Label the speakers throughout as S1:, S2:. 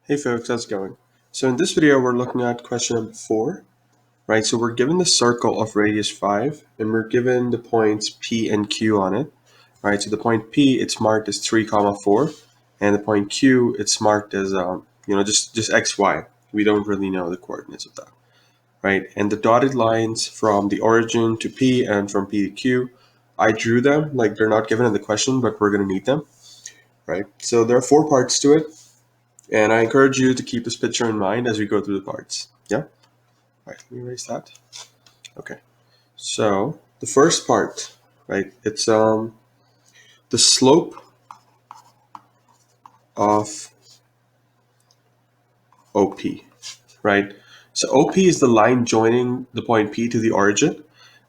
S1: Hey folks, how's it going? So in this video, we're looking at question number 4, right? So we're given the circle of radius 5, and we're given the points P and Q on it, right? So the point P, it's marked as 3, 4, and the point Q, it's marked as, just X, Y. We don't really know the coordinates of that, right? And the dotted lines from the origin to P and from P to Q, I drew them, like they're not given in the question, but we're going to need them, right? So there are 4 parts to it. And I encourage you to keep this picture in mind as we go through the parts. Yeah? All right, let me erase that. Okay. So the first part, right, it's the slope of OP, right? So OP is the line joining the point P to the origin,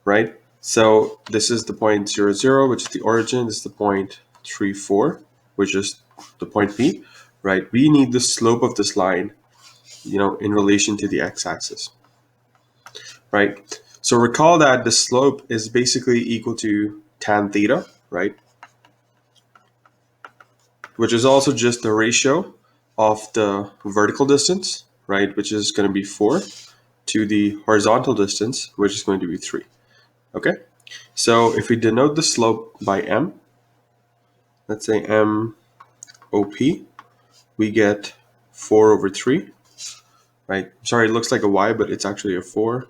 S1: right? So this is the point 0, 0, which is the origin. This is the point 3, 4, which is the point P, right? We need the slope of this line, in relation to the x-axis. Right? So recall that the slope is basically equal to tan theta, right? Which is also just the ratio of the vertical distance, right? Which is going to be 4 to the horizontal distance, which is going to be 3. Okay? So if we denote the slope by m, let's say m OP, we get 4 over 3, right? Sorry, it looks like a y, but it's actually a 4.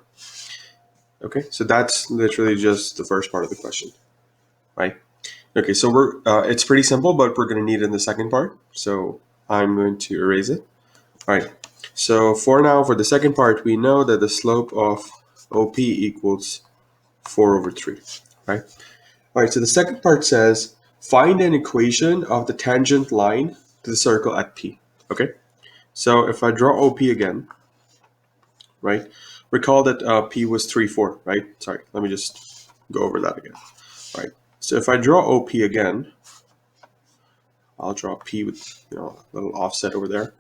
S1: Okay, so that's literally just the first part of the question, right? Okay, so it's pretty simple, but we're going to need it in the second part. So I'm going to erase it. All right, so for now, for the second part, we know that the slope of OP equals 4 over 3, right? All right, so the second part says, find an equation of the tangent line to the circle at P, okay? So if I draw OP again, right? Recall that P was 3, 4, right? Sorry, let me just go over that again. All right, so if I draw OP again, I'll draw P with a little offset over there.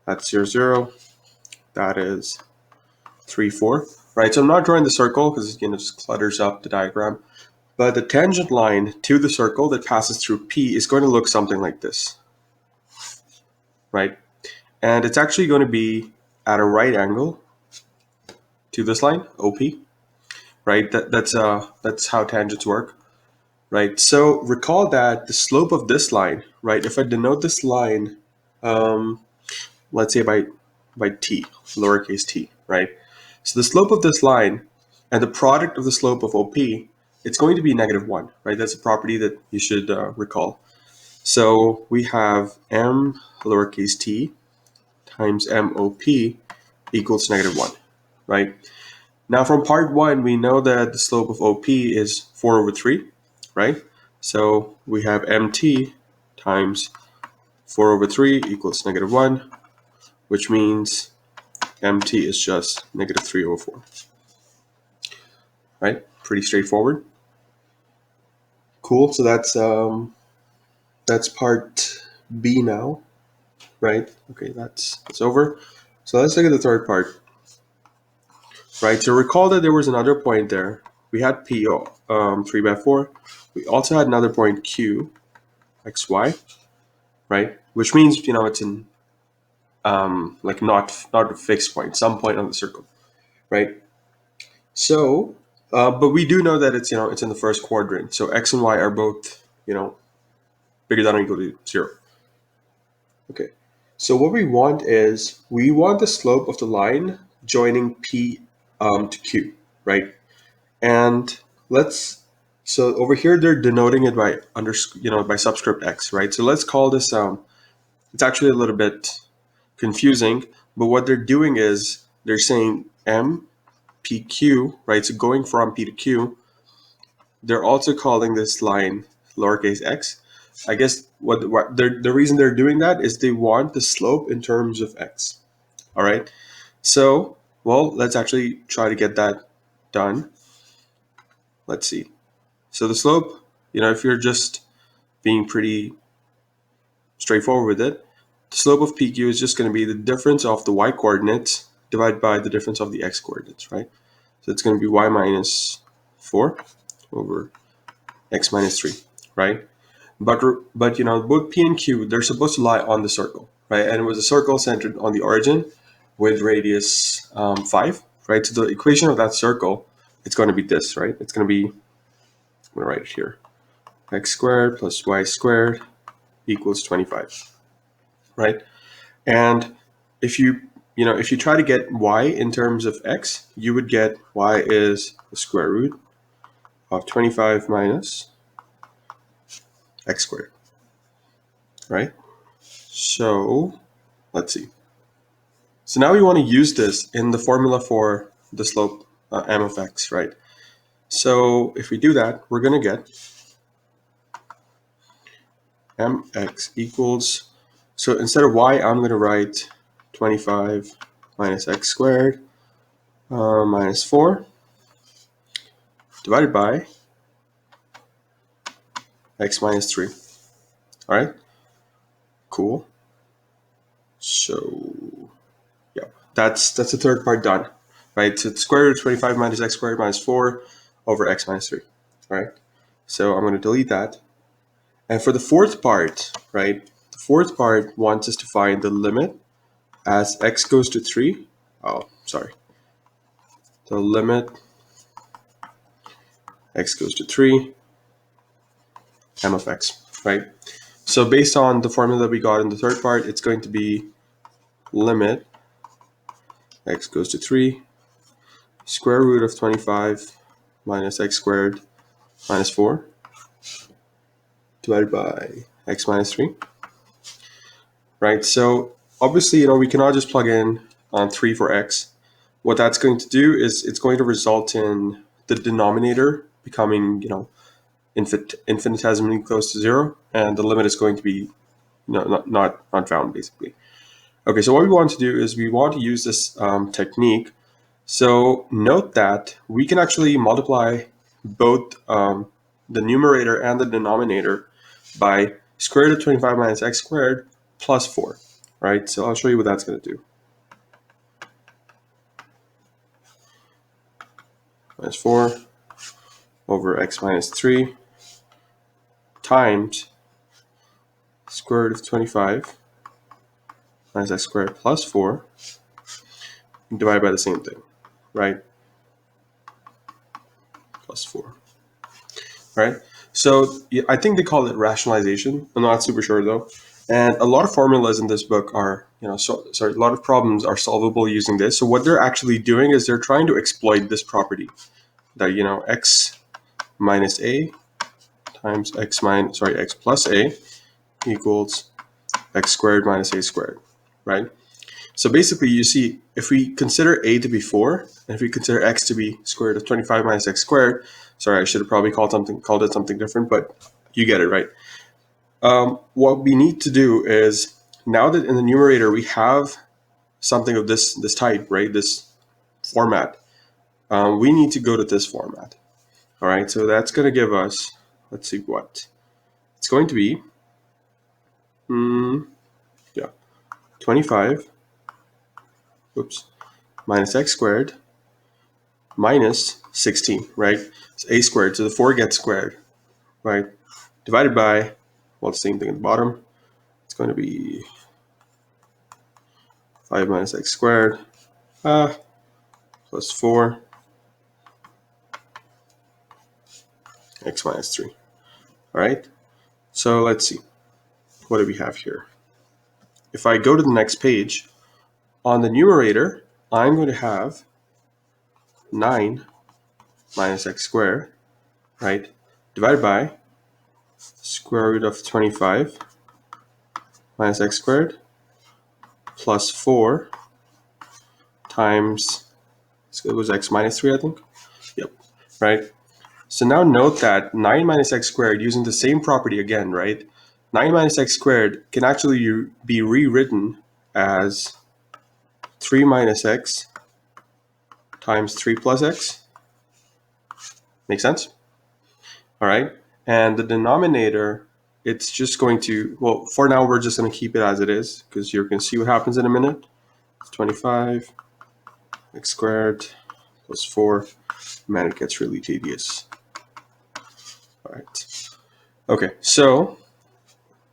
S1: That's 0, 0. That is 3, 4. Right, so I'm not drawing the circle because it just clutters up the diagram. But the tangent line to the circle that passes through P is going to look something like this. Right? And it's actually going to be at a right angle to this line, OP. Right? That's how tangents work. Right? So recall that the slope of this line, right? If I denote this line, let's say by t, lowercase t, right? So the slope of this line and the product of the slope of OP, it's going to be -1, right? That's a property that you should recall. So we have m lowercase t times MOP equals -1, right? Now from part 1, we know that the slope of OP is 4 over 3, right? So we have MT times 4 over 3 equals -1, which means MT is just -3 over 4. Right? Pretty straightforward. Cool. So that's part B now. Right? Okay, that's over. So let's look at the third part. Right? So recall that there was another point there. We had P 3 by 4. We also had another point Q, XY, right? Which means it's in like not a fixed point, some point on the circle, right? So, but we do know that it's it's in the first quadrant. So x and y are both bigger than or equal to 0. Okay. So what we want is we want the slope of the line joining P to Q, right? And so over here they're denoting it by by subscript x, right? So let's call this it's actually a little bit confusing, but what they're doing is they're saying M PQ, right? So going from P to Q, they're also calling this line lowercase x. I guess the reason they're doing that is they want the slope in terms of x. All right. So, well, let's actually try to get that done. Let's see. So the slope, if you're just being pretty straightforward with it, the slope of PQ is just going to be the difference of the y coordinates divided by the difference of the x coordinates, right? So it's going to be y minus 4 over x minus 3, right? But both P and Q, they're supposed to lie on the circle, right? And it was a circle centered on the origin with radius 5, right? So the equation of that circle, it's going to be this, right? It's going to be, I'm going to write it here, x squared plus y squared equals 25, right? And if you try to get y in terms of x, you would get y is the square root of 25 minus x squared, right? So let's see. So now we want to use this in the formula for the slope m of x, right? So if we do that, we're going to get mx equals, so instead of y, I'm going to write 25 minus x squared minus 4 divided by x minus 3. All right, cool. So yeah, that's the third part done, right? So it's square root of 25 minus x squared minus 4 over x minus 3, right? So I'm going to delete that. And for the fourth part, right, the fourth part wants us to find the limit as x goes to 3. Oh, sorry. The limit x goes to 3, m of x, right? So based on the formula we got in the third part, it's going to be limit x goes to 3, square root of 25 minus x squared minus 4 divided by x minus 3, right? So obviously, we cannot just plug in on 3 for x. What that's going to do is it's going to result in the denominator becoming, infinitesimally close to 0, and the limit is going to be not found, basically. Okay, so what we want to do is we want to use this technique. So note that we can actually multiply both the numerator and the denominator by square root of 25 minus x squared plus 4, right? So I'll show you what that's going to do. Minus 4 over x minus 3 times square root of 25 minus x squared plus 4 divided by the same thing, right? Plus 4, right? So I think they call it rationalization. I'm not super sure though. And a lot of formulas in this book are, a lot of problems are solvable using this. So what they're actually doing is they're trying to exploit this property that, x minus a times x plus a equals x squared minus a squared, right? So basically, you see, if we consider a to be 4, and if we consider x to be square root of 25 minus x squared, sorry, I should have probably called it something different, but you get it, right? What we need to do is, now that in the numerator we have something of this type, right, this format, we need to go to this format. All right, so that's going to give us, let's see what. It's going to be, 25, minus x squared minus 16, right? It's a squared, so the 4 gets squared, right? Divided by, well, the same thing at the bottom. It's going to be 5 minus x squared plus 4 x minus 3. All right, so let's see. What do we have here? If I go to the next page, on the numerator, I'm going to have 9 minus x squared, right, divided by square root of 25 minus x squared plus 4 times, it was x minus 3, I think. Yep, right? So now note that 9 minus x squared, using the same property again, right? 9 minus x squared can actually be rewritten as 3 minus x times 3 plus x. Make sense? All right. And the denominator, it's just going to, well, for now, we're just going to keep it as it is, because you're going to see what happens in a minute. It's 25 x squared plus 4. Man, it gets really tedious. All right. Okay, so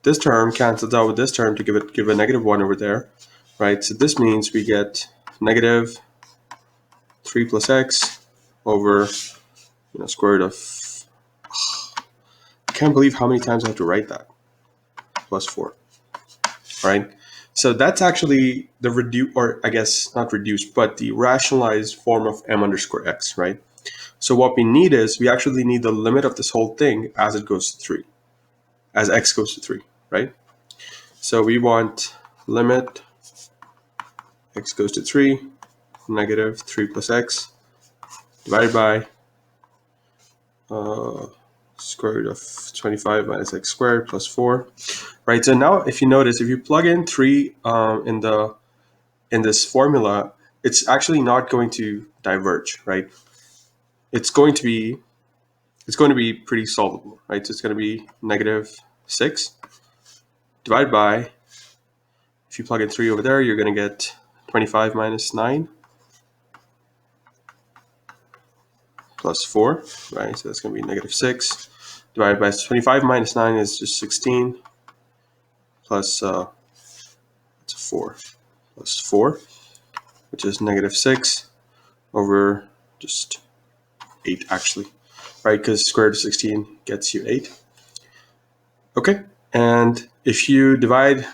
S1: this term cancels out with this term to give a -1 over there, right? So this means we get negative 3 plus x over, square root of, I can't believe how many times I have to write that, plus 4, right? So that's actually the or I guess not reduced, but the rationalized form of m underscore x, right? So what we need is, we actually need the limit of this whole thing as it goes to 3, as x goes to 3, right? So we want limit x goes to 3, negative 3 plus x, divided by square root of 25 minus x squared plus 4, right? So now if you notice, if you plug in 3 in this formula, it's actually not going to diverge, right? It's going to be pretty solvable, right? So it's going to be negative 6 divided by, if you plug in 3 over there, you're going to get 25 minus 9 plus 4, right? So that's going to be negative 6 divided by 25 minus 9 is just 16 plus it's 4 plus 4, which is negative 6 over just 8 actually, right? Because square root of 16 gets you 8. Okay, and if you divide,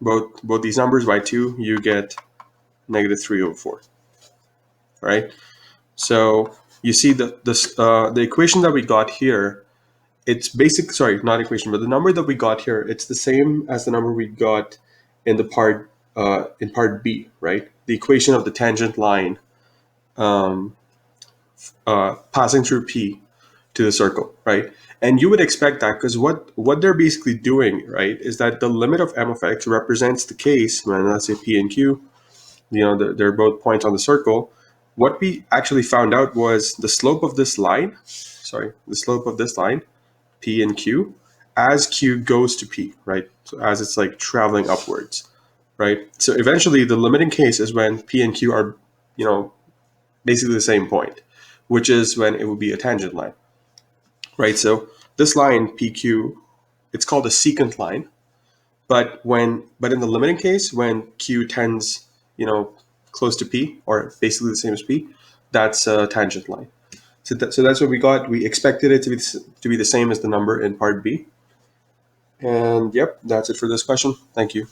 S1: both these numbers by 2, you get negative 3 over 4. All right, so you see the equation that we got here, it's not equation, but the number that we got here, it's the same as the number we got in the part B, right? The equation of the tangent line passing through P to the circle, right? And you would expect that, because what they're basically doing, right, is that the limit of m of x represents the case when, let's say, P and Q, they're both points on the circle. What we actually found out was the slope of this line, P and Q, as Q goes to P, right? So as it's like traveling upwards, right? So eventually the limiting case is when P and Q are, basically the same point, which is when it would be a tangent line, right? So this line PQ, it's called a secant line, but in the limiting case, when Q tends, close to P, or basically the same as P, that's a tangent line. So that's what we got. We expected it to be the same as the number in part B. And yep, that's it for this question. Thank you.